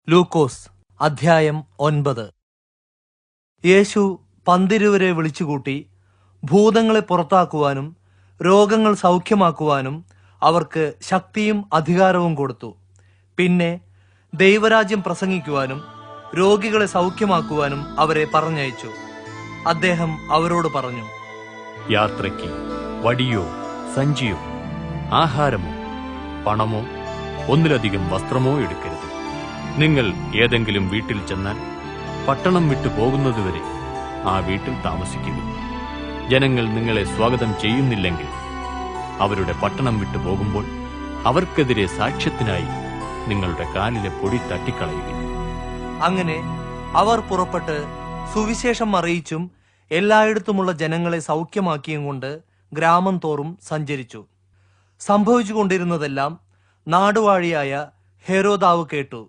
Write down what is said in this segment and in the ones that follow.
ലൂക്കോസ് അധ്യായം 9. യേശു 12 വിളിച്ചുകൂട്ടി ഭൂതങ്ങളെ പുറത്താക്കുവാനും രോഗങ്ങൾ സൗഖ്യമാക്കുവാനും അവർക്ക് ശക്തിയും അധികാരവും കൊടുത്തു. പിന്നെ ദൈവരാജ്യം പ്രസംഗിക്കുവാനും രോഗികളെ സൗഖ്യമാക്കുവാനും അവരെ പറഞ്ഞയച്ചു. അദ്ദേഹം അവരോട് പറഞ്ഞു, യാത്രയ്ക്ക് വടിയോ സഞ്ചിയോ ആഹാരമോ പണമോ ഒന്നിലധികം വസ്ത്രമോ എടുക്കരുത്. നിങ്ങൾ ഏതെങ്കിലും വീട്ടിൽ ചെന്നാൽ പട്ടണം വിട്ടു പോകുന്നതുവരെ ആ വീട്ടിൽ താമസിക്കുക. ജനങ്ങൾ നിങ്ങളെ സ്വാഗതം ചെയ്യുന്നില്ലെങ്കിൽ അവരുടെ പട്ടണം വിട്ടു പോകുമ്പോൾ അവർക്കെതിരെ സാക്ഷ്യത്തിനായി നിങ്ങളുടെ കാലിലെ പൊടി തട്ടിക്കളയുക. അങ്ങനെ അവർ പുറപ്പെട്ട് സുവിശേഷം അറിയിച്ചും എല്ലായിടത്തുമുള്ള ജനങ്ങളെ സൗഖ്യമാക്കിയും കൊണ്ട് ഗ്രാമം തോറും സഞ്ചരിച്ചു. സംഭവിച്ചുകൊണ്ടിരുന്നതെല്ലാം നാടുവാഴിയായ ഹെരോദാവ് കേട്ടു.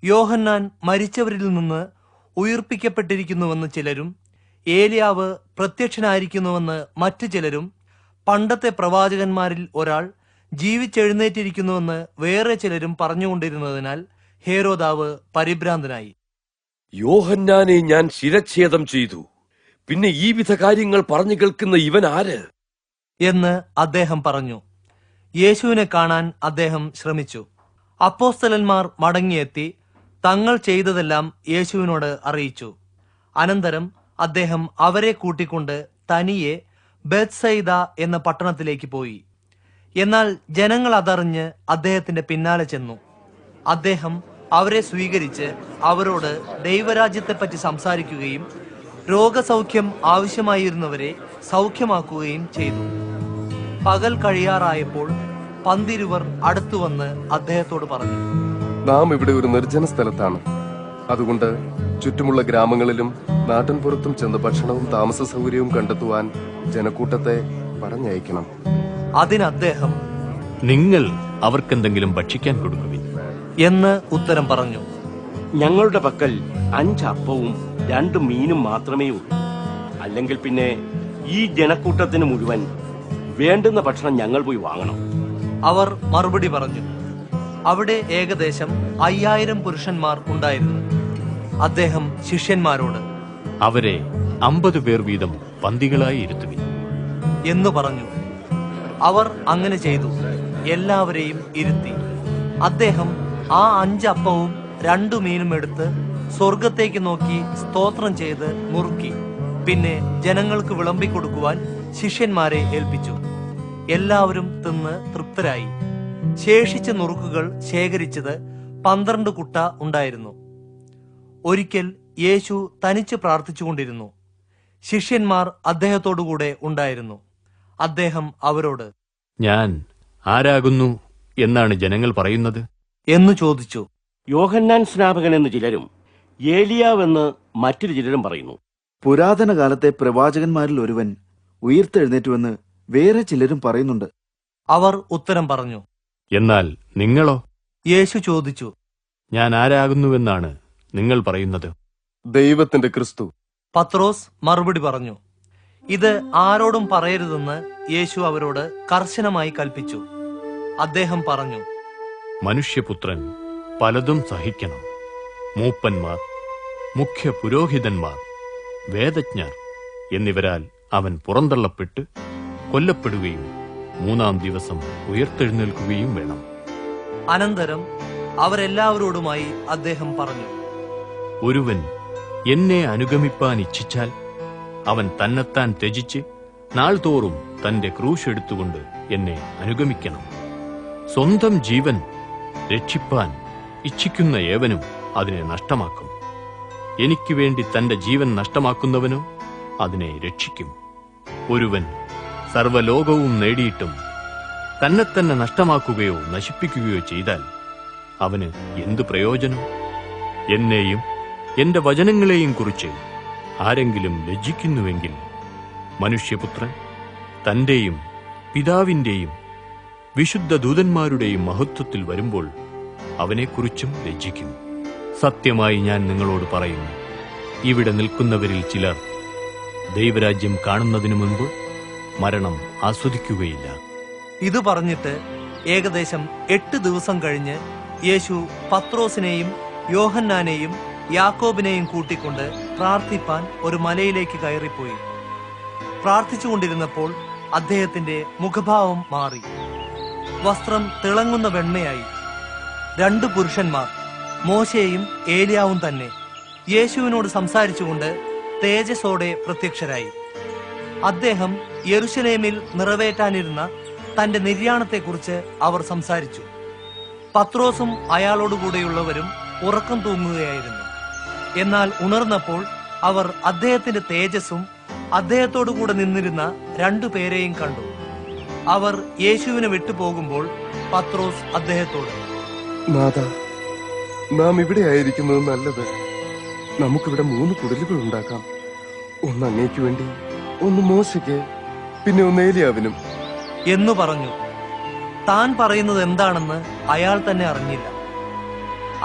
യോഹന്നാൻ മരിച്ചവരിൽ നിന്ന് ഉയിർപ്പിക്കപ്പെട്ടിരിക്കുന്നുവെന്ന് ചിലരും, ഏലിയാവ് പ്രത്യക്ഷനായിരിക്കുന്നുവെന്ന് മറ്റു ചിലരും, പണ്ടത്തെ പ്രവാചകന്മാരിൽ ഒരാൾ ജീവിച്ചെഴുന്നേറ്റിരിക്കുന്നുവെന്ന് വേറെ ചിലരും പറഞ്ഞുകൊണ്ടിരുന്നതിനാൽ ഹെരോദാവ് പരിഭ്രാന്തനായി. യോഹന്നാനെ ഞാൻ ശിരച്ഛേദം ചെയ്തു, പിന്നെ ഈ വിധ കാര്യങ്ങൾ പറഞ്ഞു കേൾക്കുന്ന ഇവൻ ആര് എന്ന് അദ്ദേഹം പറഞ്ഞു. യേശുവിനെ കാണാൻ അദ്ദേഹം ശ്രമിച്ചു. അപ്പോസ്തലന്മാർ മടങ്ങിയെത്തി തങ്ങൾ ചെയ്തതെല്ലാം യേശുവിനോട് അറിയിച്ചു. അനന്തരം അദ്ദേഹം അവരെ കൂട്ടിക്കൊണ്ട് തനിയെ ബേത്സയിദ എന്ന പട്ടണത്തിലേക്ക് പോയി. എന്നാൽ ജനങ്ങൾ അതറിഞ്ഞ് അദ്ദേഹത്തിന്റെ പിന്നാലെ ചെന്നു. അദ്ദേഹം അവരെ സ്വീകരിച്ച് അവരോട് ദൈവരാജ്യത്തെപ്പറ്റി സംസാരിക്കുകയും രോഗസൗഖ്യം ആവശ്യമായിരുന്നവരെ സൗഖ്യമാക്കുകയും ചെയ്തു. പകൽ കഴിയാറായപ്പോൾ 12 അടുത്തുവന്ന് അദ്ദേഹത്തോട് പറഞ്ഞു, നാം ഇവിടെ ഒരു നിർജ്ജന സ്ഥലത്താണ്. അതുകൊണ്ട് ചുറ്റുമുള്ള ഗ്രാമങ്ങളിലും നാട്ടിൻപുറത്തും ചെന്ന് ഭക്ഷണവും താമസ സൗകര്യവും കണ്ടെത്തുവാൻ ജനക്കൂട്ടത്തെ പറഞ്ഞയക്കണം. അതിന് അദ്ദേഹം, നിങ്ങൾ അവർക്കെന്തെങ്കിലും ഭക്ഷിക്കാൻ കൊടുക്കുവിൻ എന്ന് ഉത്തരം പറഞ്ഞു. ഞങ്ങളുടെ പക്കൽ 5 അപ്പവും 2 മീനും മാത്രമേ ഉള്ളൂ. അല്ലെങ്കിൽ പിന്നെ ഈ ജനക്കൂട്ടത്തിന് മുഴുവൻ വേണ്ടുന്ന ഭക്ഷണം ഞങ്ങൾ പോയി വാങ്ങണം. അവർ മറുപടി പറഞ്ഞു. അവിടെ ഏകദേശം 5000 പുരുഷന്മാർ ഉണ്ടായിരുന്നു. അദ്ദേഹം ശിഷ്യന്മാരോട്, അവരെ 50 പേർ വീതം പന്തികളായി ഇരുത്തുവിൻ എന്നു പറഞ്ഞു. അവർ അങ്ങനെ ചെയ്തു. എല്ലാവരെയും ഇരുത്തി. അദ്ദേഹം ആ 5 അപ്പവും 2 മീനും എടുത്ത് സ്വർഗത്തേക്ക് നോക്കി സ്തോത്രം ചെയ്ത് മുറുക്കി. പിന്നെ ജനങ്ങൾക്ക് വിളമ്പിക്കൊടുക്കുവാൻ ശിഷ്യന്മാരെ ഏൽപ്പിച്ചു. എല്ലാവരും തിന്ന് തൃപ്തരായി. ശേഷിച്ച നുറുക്കുകൾ ശേഖരിച്ചത് 12 കുട്ട ഉണ്ടായിരുന്നു. ഒരിക്കൽ യേശു തനിച്ച് പ്രാർത്ഥിച്ചുകൊണ്ടിരുന്നു. ശിഷ്യന്മാർ അദ്ദേഹത്തോടുകൂടെ ഉണ്ടായിരുന്നു. അദ്ദേഹം അവരോട്, ഞാൻ ആരാകുന്നു എന്നാണ് ജനങ്ങൾ പറയുന്നത് എന്ന് ചോദിച്ചു. യോഹന്നാൻ സ്നാപകൻ എന്ന് ചിലരും ഏലിയാവെന്ന് മറ്റൊരു ചിലരും പറയുന്നു. പുരാതന കാലത്തെ പ്രവാചകന്മാരിൽ ഒരുവൻ ഉയിർത്തെഴുന്നേറ്റുവെന്ന് വേറെ ചിലരും പറയുന്നുണ്ട്. അവർ ഉത്തരം പറഞ്ഞു. എന്നാൽ നിങ്ങളോ? യേശു ചോദിച്ചു, ഞാൻ ആരാകുന്നുവെന്നാണ് നിങ്ങൾ പറയുന്നത്? ദൈവത്തിന്റെ ക്രിസ്തു. പത്രോസ് മറുപടി പറഞ്ഞു. ഇത് ആരോടും പറയരുതെന്ന് യേശു അവരോട് കർശനമായി കൽപ്പിച്ചു. അദ്ദേഹം പറഞ്ഞു, മനുഷ്യപുത്രൻ പലതും സഹിക്കണം. മൂപ്പന്മാർ, മുഖ്യ പുരോഹിതന്മാർ, വേദജ്ഞർ എന്നിവരാൽ അവൻ പുറന്തള്ളപ്പെട്ട് കൊല്ലപ്പെടുകയും 3-ാം ദിവസം ഉയർത്തെഴുന്നേൽക്കുകയും വേണം. അനന്തരം അവരെല്ലാവരോടുമായി അദ്ദേഹം പറഞ്ഞു, ഒരുവൻ എന്നെ അനുഗമിപ്പാൻ ഇച്ഛിച്ചാൽ അവൻ തന്നെത്താൻ ത്യജിച്ച് നാൾതോറും തന്റെ ക്രൂശ് എടുത്തുകൊണ്ട് എന്നെ അനുഗമിക്കണം. സ്വന്തം ജീവൻ രക്ഷിപ്പാൻ ഇച്ഛിക്കുന്ന ഏവനും അതിനെ നഷ്ടമാക്കും. എനിക്ക് വേണ്ടി തന്റെ ജീവൻ നഷ്ടമാക്കുന്നവനോ അതിനെ രക്ഷിക്കും. ഒരുവൻ സർവ്വലോകവും നേടിയിട്ടും തന്നെ നഷ്ടമാക്കുകയോ നശിപ്പിക്കുകയോ ചെയ്താൽ അവന് എന്തു പ്രയോജനം? എന്നെയും എന്റെ വചനങ്ങളെയും കുറിച്ച് ആരെങ്കിലും ലജ്ജിക്കുന്നുവെങ്കിൽ മനുഷ്യപുത്രൻ തന്റെയും പിതാവിന്റെയും വിശുദ്ധ ദൂതന്മാരുടെയും മഹത്വത്തിൽ വരുമ്പോൾ അവനെക്കുറിച്ചും ലജ്ജിക്കും. സത്യമായി ഞാൻ നിങ്ങളോട് പറയുന്നു, ഇവിടെ നിൽക്കുന്നവരിൽ ചിലർ ദൈവരാജ്യം കാണുന്നതിനു മുൻപ് മരണം ആസ്വദിക്കുകയില്ല. ഇത് പറഞ്ഞിട്ട് ഏകദേശം 8 ദിവസം കഴിഞ്ഞ് യേശു പത്രോസിനെയും യോഹന്നാനെയും യാക്കോബിനെയും കൂട്ടിക്കൊണ്ട് പ്രാർത്ഥിപ്പാൻ ഒരു മലയിലേക്ക് കയറിപ്പോയി. പ്രാർത്ഥിച്ചുകൊണ്ടിരുന്നപ്പോൾ അദ്ദേഹത്തിന്റെ മുഖഭാവം മാറി. വസ്ത്രം തിളങ്ങുന്ന വെണ്മയായി. 2 പുരുഷന്മാർ, മോശെയും ഏലിയാവും തന്നെ, യേശുവിനോട് സംസാരിച്ചുകൊണ്ട് തേജസ്സോടെ പ്രത്യക്ഷരായി. അദ്ദേഹം യെരുശലേമിൽ നിറവേറ്റാനിരുന്ന തന്റെ നിര്യാണത്തെക്കുറിച്ച് അവർ സംസാരിച്ചു. പത്രോസും അയാളോടുകൂടെയുള്ളവരും ഉറക്കം തൂങ്ങുകയായിരുന്നു. എന്നാൽ ഉണർന്നപ്പോൾ അവർ അദ്ദേഹത്തിന്റെ തേജസ്സും അദ്ദേഹത്തോടുകൂടെ നിന്നിരുന്ന 2 പേരെയും കണ്ടു. അവർ യേശുവിനെ വിട്ടുപോകുമ്പോൾ പത്രോസ് അദ്ദേഹത്തോട്, നാഥ, നാം ഇവിടെ ആയിരിക്കുന്നത് നല്ലത്. നമുക്കിവിടെ 3 കുടിലുകൾ ഉണ്ടാക്കാം. ഒന്ന് അങ്ങേക്ക് വേണ്ടി, ഒന്ന് മോശയ്ക്ക്, പിന്നെ ഒന്ന് ഏലിയാവിനും എന്നു പറഞ്ഞു. താൻ പറയുന്നത് എന്താണെന്ന് അയാൾ തന്നെ അറിഞ്ഞില്ല.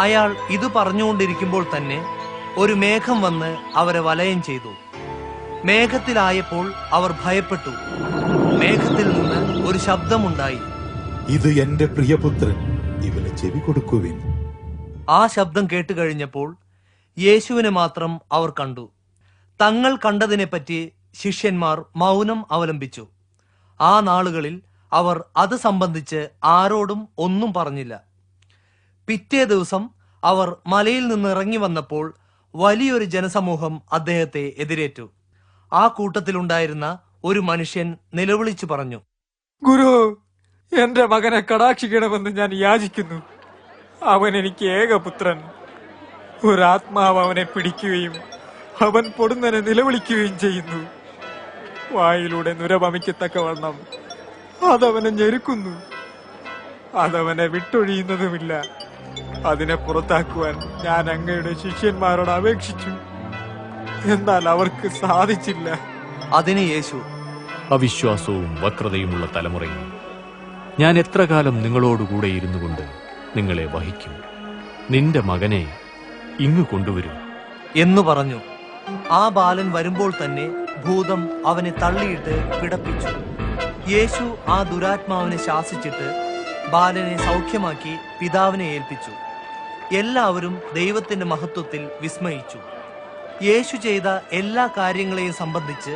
അയാൾ ഇത് പറഞ്ഞുകൊണ്ടിരിക്കുമ്പോൾ തന്നെ ഒരു മേഘം വന്ന് അവരെ വലയം ചെയ്തു. മേഘത്തിലായപ്പോൾ അവർ ഭയപ്പെട്ടു. മേഘത്തിൽ നിന്ന് ഒരു ശബ്ദമുണ്ടായി, ഇത് എന്റെ പ്രിയപുത്രൻ, ഇവന് ചെവി കൊടുക്കുവിൻ. ആ ശബ്ദം കേട്ടുകഴിഞ്ഞപ്പോൾ യേശുവിനെ മാത്രം അവർ കണ്ടു. തങ്ങൾ കണ്ടതിനെപ്പറ്റി ശിഷ്യന്മാർ മൗനം അവലംബിച്ചു. ആ നാളുകളിൽ അവർ അത് സംബന്ധിച്ച് ആരോടും ഒന്നും പറഞ്ഞില്ല. പിറ്റേ ദിവസം അവർ മലയിൽ നിന്ന് ഇറങ്ങി വന്നപ്പോൾ വലിയൊരു ജനസമൂഹം അദ്ദേഹത്തെ എതിരേറ്റു. ആ കൂട്ടത്തിലുണ്ടായിരുന്ന ഒരു മനുഷ്യൻ നിലവിളിച്ചു പറഞ്ഞു, ഗുരു, എന്റെ മകനെ കടാക്ഷിക്കണമെന്ന് ഞാൻ യാചിക്കുന്നു. അവൻ എനിക്ക് ഏകപുത്രൻ. ഒരാത്മാവ് അവനെ പിടിക്കുകയും അവൻ പൊടുന്നനെ നിലവിളിക്കുകയും ചെയ്യുന്നു. വായിലൂടെ നുരവമിക്കത്തക്കവണ്ണം അതവനെ ഞെരുക്കുന്നു. അതവനെ വിട്ടൊഴിയുന്നതുമില്ല. അതിനെ പുറത്താക്കുവാൻ ഞാൻ അങ്ങയുടെ ശിഷ്യന്മാരോട് അപേക്ഷിച്ചു, എന്നാൽ അവർക്ക് സാധിച്ചില്ല. അതിന് യേശു, അവിശ്വാസവും വക്രതയുമുള്ള തലമുറയും, ഞാൻ എത്ര കാലം നിങ്ങളോടുകൂടെ ഇരുന്നു കൊണ്ട് നിങ്ങളെ വഹിക്കും. നിന്റെ മകനെ ഇങ്ങു കൊണ്ടുവരൂ എന്നു പറഞ്ഞു. ആ ബാലൻ വരുമ്പോൾ തന്നെ ഭൂതം അവനെ തള്ളിയിട്ട് പിടപ്പിച്ചു. യേശു ആ ദുരാത്മാവിനെ ശാസിച്ചിട്ട് ബാലനെ സൗഖ്യമാക്കി പിതാവിനെ ഏൽപ്പിച്ചു. എല്ലാവരും ദൈവത്തിന്റെ മഹത്വത്തിൽ വിസ്മയിച്ചു. യേശു ചെയ്ത എല്ലാ കാര്യങ്ങളെയും സംബന്ധിച്ച്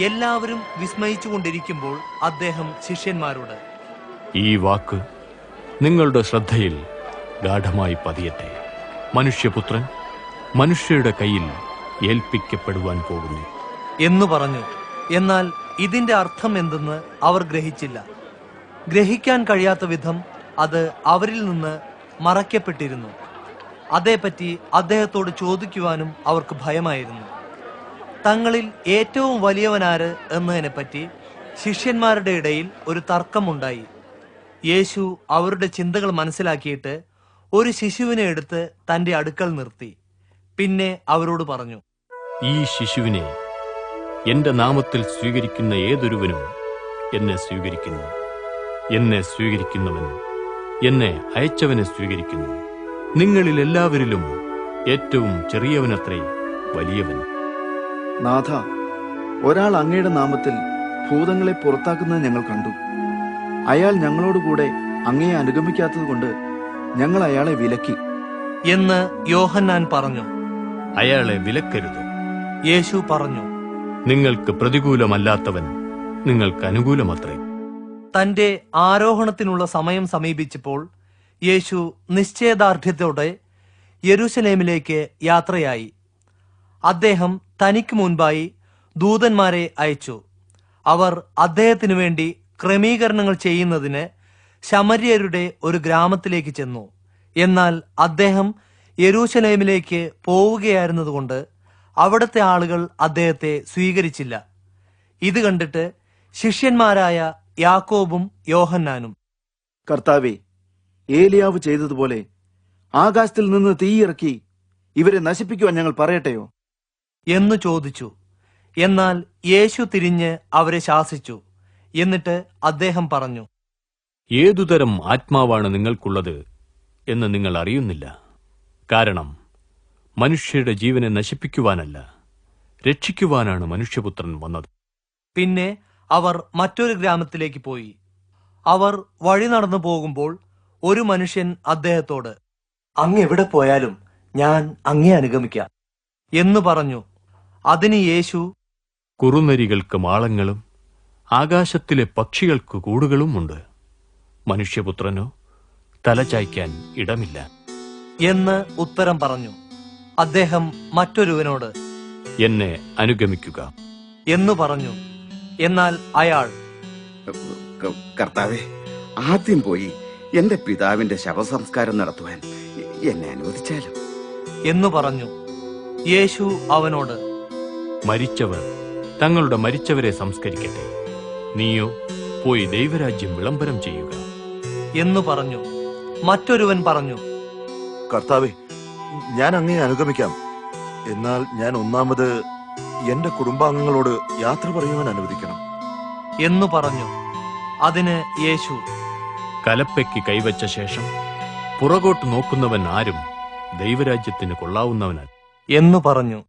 എല്ലാവരും വിസ്മയിച്ചുകൊണ്ടിരിക്കുമ്പോൾ അദ്ദേഹം ശിഷ്യന്മാരോട്, ഈ വാക്ക് നിങ്ങളുടെ ശ്രദ്ധയിൽ ഗാഢമായി പതിയട്ടെ. മനുഷ്യപുത്രൻ മനുഷ്യരുടെ കയ്യിൽ ഏൽപ്പിക്കപ്പെടുവാൻ പോകുന്നു എന്നു പറഞ്ഞു. എന്നാൽ ഇതിന്റെ അർത്ഥം എന്തെന്ന് അവർ ഗ്രഹിച്ചില്ല. ഗ്രഹിക്കാൻ കഴിയാത്ത വിധം അത് അവരിൽ നിന്ന് മറയ്ക്കപ്പെട്ടിരുന്നു. അതേപ്പറ്റി അദ്ദേഹത്തോട് ചോദിക്കുവാനും അവർക്ക് ഭയമായിരുന്നു. തങ്ങളിൽ ഏറ്റവും വലിയവനാര് എന്നതിനെപ്പറ്റി ശിഷ്യന്മാരുടെ ഇടയിൽ ഒരു തർക്കമുണ്ടായി. യേശു അവരുടെ ചിന്തകൾ മനസ്സിലാക്കിയിട്ട് ഒരു ശിശുവിനെ എടുത്ത് തന്റെ അടുക്കൽ നിർത്തി. പിന്നെ അവരോട് പറഞ്ഞു, ഈ ശിശുവിനെ എന്റെ നാമത്തിൽ സ്വീകരിക്കുന്ന ഏതൊരുവനും എന്നെ സ്വീകരിക്കുന്നു. എന്നെ സ്വീകരിക്കുന്നവൻ എന്നെ അയച്ചവനെ സ്വീകരിക്കുന്നു. നിങ്ങളിൽ എല്ലാവരിലും ഏറ്റവും ചെറിയവനത്രേ വലിയവൻ. നാഥ, ഒരാൾ അങ്ങയുടെ നാമത്തിൽ ഭൂതങ്ങളെ പുറത്താക്കുന്നത് ഞങ്ങൾ കണ്ടു. അയാൾ ഞങ്ങളോടുകൂടെ അങ്ങയെ അനുഗമിക്കാത്തതുകൊണ്ട് ഞങ്ങൾ അയാളെ വിലക്കി എന്ന് യോഹന്നാൻ പറഞ്ഞു. അയാളെ വിലക്കരുത്. യേശു പറഞ്ഞു, നിങ്ങൾക്ക് പ്രതികൂലമല്ലാത്തവൻ നിങ്ങൾക്ക് അനുകൂലമത്രേ. തന്റെ ആരോഹണത്തിനുള്ള സമയം സമീപിച്ചപ്പോൾ യേശു നിശ്ചയദാർഢ്യത്തോടെ യെരൂശലേമിലേക്ക് യാത്രയായി. അദ്ദേഹം തനിക്ക് മുൻപായി ദൂതന്മാരെ അയച്ചു. അവർ അദ്ദേഹത്തിനു വേണ്ടി ക്രമീകരണങ്ങൾ ചെയ്യുന്നതിന് ശമര്യരുടെ ഒരു ഗ്രാമത്തിലേക്ക് ചെന്നു. എന്നാൽ അദ്ദേഹം യെരൂശലേമിലേക്ക് പോവുകയായിരുന്നതുകൊണ്ട് അവിടുത്തെ ആളുകൾ അദ്ദേഹത്തെ സ്വീകരിച്ചില്ല. ഇത് കണ്ടിട്ട് ശിഷ്യന്മാരായ യാക്കോബും യോഹന്നാനും, കർത്താവേ, ഏലിയാവ് ചെയ്തതുപോലെ ആകാശത്തിൽ നിന്ന് തീയിറക്കി ഇവരെ നശിപ്പിക്കുവാൻ ഞങ്ങൾ പറയട്ടെയോ എന്നു ചോദിച്ചു. എന്നാൽ യേശു തിരിഞ്ഞ് അവരെ ശാസിച്ചു. എന്നിട്ട് അദ്ദേഹം പറഞ്ഞു, ഏതുതരം ആത്മാവാണ് നിങ്ങൾക്കുള്ളത് എന്ന് നിങ്ങൾ അറിയുന്നില്ല. കാരണം മനുഷ്യരുടെ ജീവനെ നശിപ്പിക്കുവാനല്ല, രക്ഷിക്കുവാനാണ് മനുഷ്യപുത്രൻ വന്നത്. പിന്നെ അവർ മറ്റൊരു ഗ്രാമത്തിലേക്ക് പോയി. അവർ വഴി നടന്നു പോകുമ്പോൾ ഒരു മനുഷ്യൻ അദ്ദേഹത്തോട്, അങ്ങ് എവിടെ പോയാലും ഞാൻ അങ്ങേ അനുഗമിക്കാം എന്ന് പറഞ്ഞു. അതിന് യേശു, കുറുനരികൾക്ക് മാളങ്ങളും ആകാശത്തിലെ പക്ഷികൾക്ക് കൂടുകളുമുണ്ട്, മനുഷ്യപുത്രനോ തലചായ്ക്കാൻ ഇടമില്ല എന്ന് ഉത്തരം പറഞ്ഞു. അദ്ദേഹം മറ്റൊരുവനോട്, എന്നെ അനുഗമിക്കുക എന്ന് പറഞ്ഞു. എന്നാൽ അയാൾ, കർത്താവേ, ആദ്യം പോയി എന്റെ പിതാവിന്റെ ശവസംസ്കാരം നടത്തുവാൻ എന്നെ അനുവദിച്ചാലും എന്ന് പറഞ്ഞു. യേശു അവനോട്, മരിച്ചവർ തങ്ങളുടെ മരിച്ചവരെ സംസ്കരിക്കട്ടെ, നീയോ പോയി ദൈവരാജ്യം വിളംബരം ചെയ്യുക എന്ന് പറഞ്ഞു. മറ്റൊരുവൻ പറഞ്ഞു, കർത്താവേ, ഞാൻ അങ്ങേ അനുഗമിക്കാം. എന്നാൽ ഞാൻ ഒന്നാമത് എന്റെ കുടുംബാംഗങ്ങളോട് യാത്ര പറയുവാൻ അനുവദിക്കണം എന്ന് പറഞ്ഞു. അതിന് യേശു, കലപ്പയ്ക്ക് കൈവച്ച ശേഷം പുറകോട്ട് നോക്കുന്നവൻ ആരും ദൈവരാജ്യത്തിന് കൊള്ളാവുന്നവനല്ല എന്ന് പറഞ്ഞു.